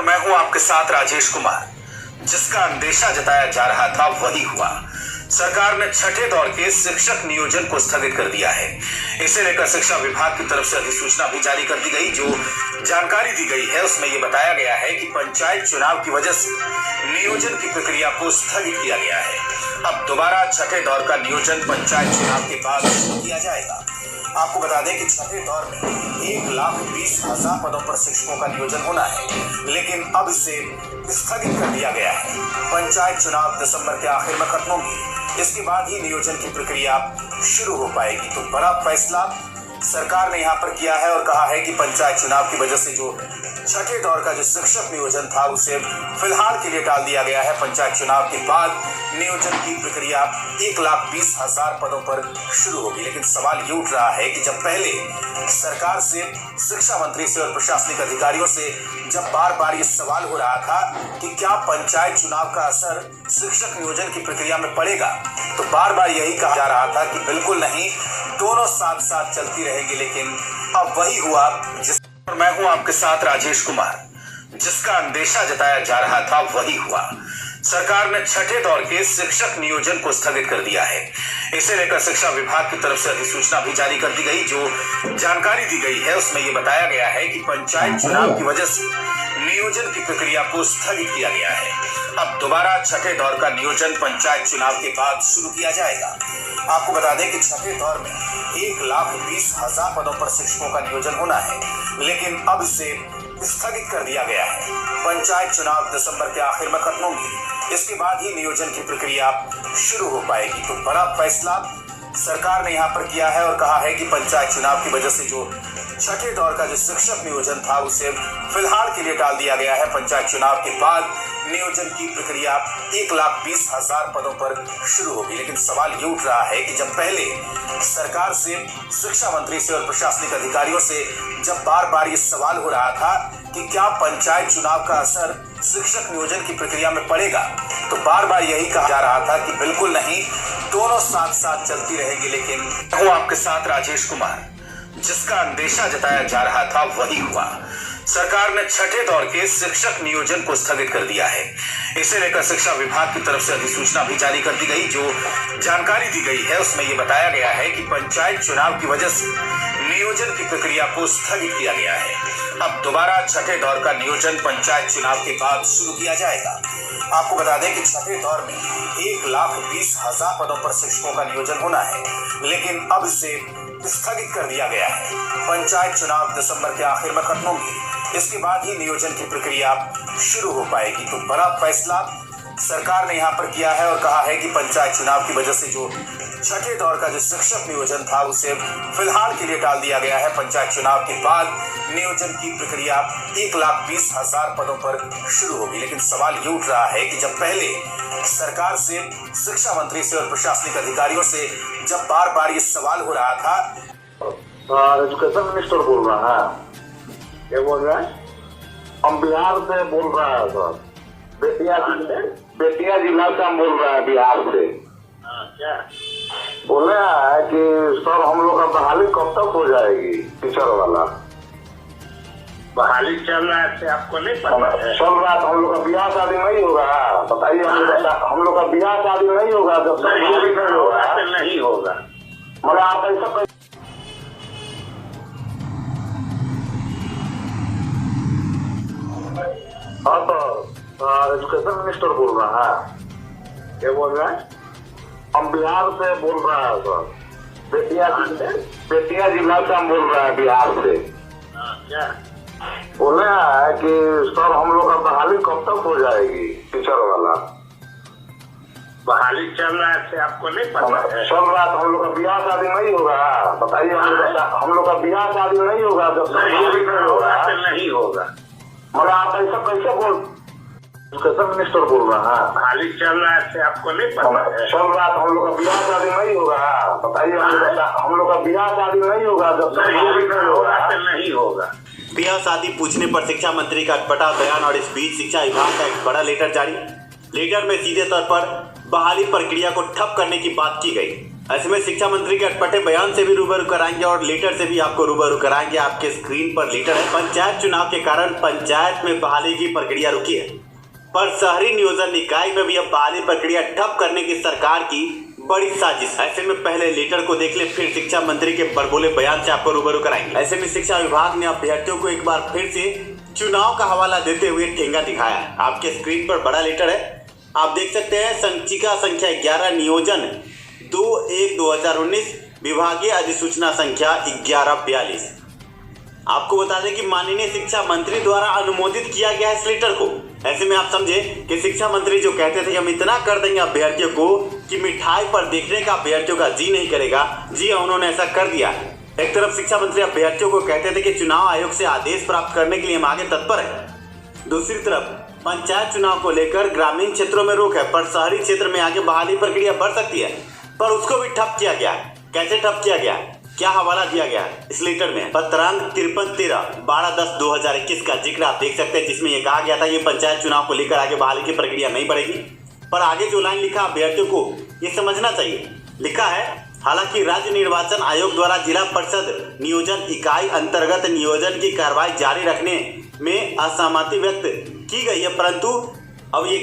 मैं हूं आपके साथ राजेश कुमार। जिसका अंदेशा जताया जा रहा था वही हुआ। सरकार ने छठे दौर के शिक्षक नियोजन को स्थगित कर दिया है। इसे लेकर शिक्षा विभाग की तरफ से अधिसूचना भी जारी कर दी गई। जो जानकारी दी गई है उसमें यह बताया गया है कि पंचायत चुनाव की वजह से नियोजन की प्रक्रिया को स्थगित किया गया है। अब दोबारा छठे दौर का नियोजन पंचायत चुनाव के बाद शुरू किया जाएगा। आपको बता दें कि छठे दौर में 1,20,000 पदों पर शिक्षकों का नियोजन होना है, लेकिन अब इसे स्थगित कर दिया गया है। पंचायत चुनाव दिसंबर के आखिर में खत्म होंगे। इसके बाद ही नियोजन की प्रक्रिया शुरू हो पाएगी। तो बड़ा फैसला सरकार ने यहाँ पर किया है और कहा है कि पंचायत चुनाव की वजह से जो छठे दौर का जो शिक्षक नियोजन था उसे फिलहाल के लिए टाल दिया गया है। पंचायत चुनाव के बाद नियोजन की प्रक्रिया 1,20,000 पदों पर शुरू होगी। लेकिन सवाल ये उठ रहा है कि जब पहले सरकार से, शिक्षा मंत्री से और प्रशासनिक अधिकारियों से जब बार बार ये सवाल हो रहा था कि क्या पंचायत चुनाव का असर शिक्षक नियोजन की प्रक्रिया में पड़ेगा, तो बार बार यही कहा जा रहा था कि बिल्कुल नहीं, दोनों साथ साथ चलती रहेगी। लेकिन अब वही हुआ और मैं हूं आपके साथ राजेश कुमार। जिसका अंदेशा जताया जा रहा था वही हुआ। सरकार ने छठे दौर के शिक्षक नियोजन को स्थगित कर दिया है। इसे लेकर शिक्षा विभाग की तरफ से अधिसूचना भी जारी कर दी गई। जो जानकारी दी गई है उसमें यह बताया गया है कि पंचायत चुनाव की वजह से नियोजन की प्रक्रिया को स्थगित किया गया है। अब दोबारा छठे दौर का नियोजन पंचायत चुनाव के बाद शुरू किया जाएगा। आपको बता दें कि छठे दौर में 1,20,000 पदों पर शिक्षकों का नियोजन होना है, लेकिन अब इसे स्थगित कर दिया गया है। पंचायत चुनाव दिसंबर के आखिर में खत्म होंगे। इसके बाद ही नियोजन की प्रक्रिया शुरू हो पाएगी। तो बड़ा फैसला सरकार ने यहाँ पर किया है और कहा है कि पंचायत चुनाव की वजह से जो छठे दौर का जो शिक्षक नियोजन था उसे फिलहाल के लिए टाल दिया गया है। पंचायत चुनाव के बाद नियोजन की प्रक्रिया 1,20,000 पदों पर शुरू होगी। लेकिन सवाल ये उठ रहा है कि जब पहले सरकार से, शिक्षा मंत्री से और प्रशासनिक अधिकारियों से जब बार बार ये सवाल हो रहा था कि क्या पंचायत चुनाव का असर शिक्षक नियोजन की प्रक्रिया में पड़ेगा, तो बार बार यही कहा जा रहा था कि बिल्कुल नहीं, दोनों साथ साथ चलती रहेगी। लेकिन वो आपके साथ राजेश कुमार। जिसका अंदेशा जताया जा रहा था वही हुआ। सरकार ने छठे दौर के शिक्षक नियोजन को स्थगित कर दिया है। इसे लेकर शिक्षा विभाग की तरफ से अधिसूचना भी जारी कर दी गई। जो जानकारी दी गई है उसमें यह बताया गया है कि पंचायत चुनाव की वजह से नियोजन की प्रक्रिया को स्थगित किया गया है। अब दोबारा छठे दौर का नियोजन पंचायत चुनाव के बाद शुरू किया जाएगा। आपको बता दें कि छठे दौर में 1,20,000 पदों पर शिक्षकों का नियोजन होना है, लेकिन अब इसे स्थगित कर दिया गया है। पंचायत चुनाव दिसंबर के आखिर में खत्म होंगे। इसके बाद ही नियोजन की प्रक्रिया शुरू हो पाएगी। तो बड़ा फैसला सरकार ने यहाँ पर किया है और कहा है कि पंचायत चुनाव की वजह से जो छठे दौर का जो शिक्षक नियोजन था उसे फिलहाल के लिए टाल दिया गया है। पंचायत चुनाव के बाद नियोजन की प्रक्रिया 1,20,000 पदों पर शुरू होगी। लेकिन सवाल ये उठ रहा है कि जब पहले सरकार से, शिक्षा मंत्री से और प्रशासनिक अधिकारियों से जब बार बार ये सवाल हो रहा था। एजुकेशन मिनिस्टर बोल रहा है। क्या बोल रहा है? हम बिहार से बोल रहा है सर। बेतिया जिला से हम बोल रहे हैं बिहार से। क्या बोल रहा है कि सर हम लोग का बहाली कब तक हो जाएगी टीचर वाला? बहाली चल रहा है, आपको नहीं पता है? चल रहा है। हम लोग का ब्याह शादी नहीं होगा, बताइए। हम लोग का ब्याह शादी नहीं होगा जब तक नहीं होगा, नहीं होगा। मगर आप ऐसा हाँ तो एजुकेशन मिनिस्टर बोल रहा है। क्या बोल रहा है? हम बिहार से बोल रहा है सर। बेतिया जिला से हम बोल रहे हैं बिहार से। क्या बोल रहा है कि सर हम लोग का बहाली कब तक हो जाएगी टीचर वाला? बहाली चल रहा है, आपको नहीं पता है? चल रहा है। हम लोग का ब्याह शादी नहीं होगा, बताइए। हम लोग का ब्याह शादी नहीं होगा जब तक नहीं होगा, नहीं होगा। मगर आप ऐसा कैसे बोल? एजुकेशन मिनिस्टर बोल रहा है। बहाली चल रहा है, आपको नहीं पता है? चल रहा है। हम लोग का ब्याह शादी नहीं होगा, बताइए। हम लोग का ब्याह शादी नहीं होगा जब तक नहीं होगा, नहीं होगा। ब्याह शादी पूछने पर शिक्षा मंत्री का अटपटा बयान और इस बीच शिक्षा विभाग का एक बड़ा लेटर जारी। लेटर में सीधे तौर पर बहाली प्रक्रिया को ठप करने की बात की गई। ऐसे में शिक्षा मंत्री के अटपटे बयान से भी रूबरू कराएंगे और लेटर से भी आपको रूबरू कराएंगे। आपके स्क्रीन पर लेटर है। पंचायत चुनाव के कारण पंचायत में बहाली की प्रक्रिया रुकी है, पर शहरी नियोजन निकाय में भी अब बहाली प्रक्रिया ठप करने की सरकार की बड़ी साजिश। ऐसे में पहले लेटर को देख ले, फिर शिक्षा मंत्री के बड़बोले बयान से आपको रूबरू कराएंगे। ऐसे में शिक्षा विभाग ने अभ्यर्थियों को एक बार फिर से चुनाव का हवाला देते हुए ठेंगा दिखाया है। आपके स्क्रीन पर बड़ा लेटर है, आप देख सकते हैं। संचिका संख्या 11 नियोजन 2/1/2019 विभागीय अधिसूचना संख्या 1142। आपको बता दें कि माननीय शिक्षा मंत्री द्वारा अनुमोदित किया गया है इस लेटर को। ऐसे में आप समझे कि शिक्षा मंत्री जो कहते थे कि हम इतना कर देंगे अभ्यर्थियों को कि मिठाई पर देखने का अभ्यर्थियों का जी नहीं करेगा, जी हाँ, उन्होंने ऐसा कर दिया। एक तरफ शिक्षा मंत्री अभ्यर्थियों को कहते थे कि चुनाव आयोग से आदेश प्राप्त करने के लिए हम आगे तत्पर है। दूसरी तरफ पंचायत चुनाव को लेकर ग्रामीण क्षेत्रों में रोक है, पर शहरी क्षेत्र में आगे बहाली प्रक्रिया बढ़ सकती है, पर उसको भी ठप किया गया। कैसे ठप किया गया, क्या हवाला दिया गया इस लेटर में? पत्रांक 53-13/12/10/2021 का जिक्र आप देख सकते हैं, जिसमें यह कहा गया था कि पंचायत चुनाव को लेकर आगे बहाली की प्रक्रिया नहीं बढ़ेगी। पर आगे जो लाइन लिखा अभ्यर्थियों को ये समझना चाहिए। लिखा है, हालांकि राज्य निर्वाचन आयोग द्वारा जिला परिषद नियोजन इकाई अंतर्गत नियोजन की कार्रवाई जारी रखने में असहमति व्यक्त की गई है, परंतु अब ये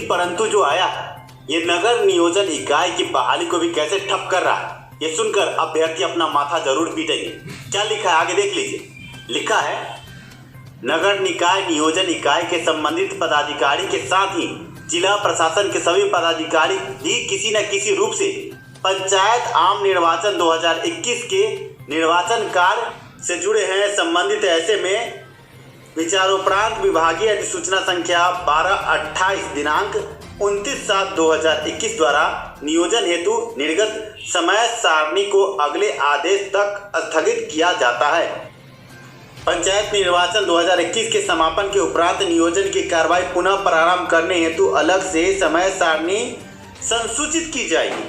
परंतु जो आया, ये नगर नियोजन इकाई की बहाली को भी कैसे ठप कर रहा है, ये सुनकर अभ्यर्थी अपना माथा जरूर पीटेंगे। क्या लिखा है आगे देख लीजिए। लिखा है, नगर निकाय नियोजन इकाई के संबंधित पदाधिकारी के साथ ही जिला प्रशासन के सभी पदाधिकारी भी किसी न किसी रूप से पंचायत आम निर्वाचन 2021 के निर्वाचन कार्य से जुड़े हैं। संबंधित ऐसे में विचारोपरांत विभागीय अधिसूचना संख्या 12/28 दिनांक 29/7/2021 द्वारा नियोजन हेतु निर्गत समय सारणी को अगले आदेश तक स्थगित किया जाता है। पंचायत निर्वाचन 2021 के समापन के उपरांत नियोजन की कार्रवाई पुनः प्रारंभ करने हेतु अलग से समय सारणी संसूचित की जाएगी।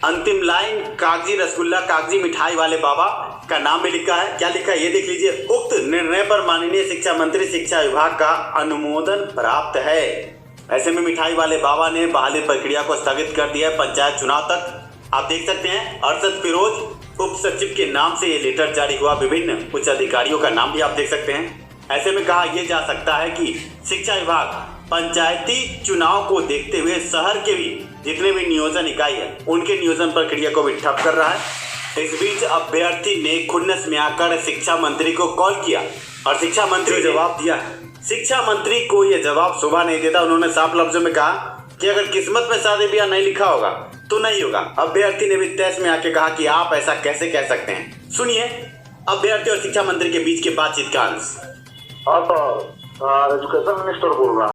अंतिम लाइन कागजी रसगुल्ला कागजी मिठाई वाले बाबा का नाम भी लिखा है। क्या लिखा है ये देख लीजिए। उक्त निर्णय पर माननीय शिक्षा मंत्री शिक्षा विभाग का अनुमोदन प्राप्त है। ऐसे में मिठाई वाले बाबा ने बहाली प्रक्रिया को स्थगित कर दिया है पंचायत चुनाव तक। आप देख सकते हैं, अरशद फिरोज उप सचिव के नाम से ये लेटर जारी हुआ। विभिन्न उच्च अधिकारियों का नाम भी आप देख सकते हैं। ऐसे में कहा यह जा सकता है कि शिक्षा विभाग पंचायती चुनाव को देखते हुए शहर के भी जितने भी नियोजन इकाई है उनके नियोजन प्रक्रिया को भी ठप कर रहा है। इस बीच अभ्यर्थी ने खुन्नस में आकर शिक्षा मंत्री को कॉल किया और शिक्षा मंत्री ने जवाब दिया। शिक्षा मंत्री को यह जवाब शोभा नहीं देता। उन्होंने साफ लफ्जों में कहा कि अगर किस्मत में शादी ब्याह नहीं लिखा होगा तो नहीं होगा। अभ्यर्थी ने भी तैश में आके कहा कि आप ऐसा कैसे कह सकते हैं। सुनिए अभ्यर्थी और शिक्षा मंत्री के बीच के बातचीत का अंश। हाँ सर, एजुकेशन मिनिस्टर बोल रहा हूँ।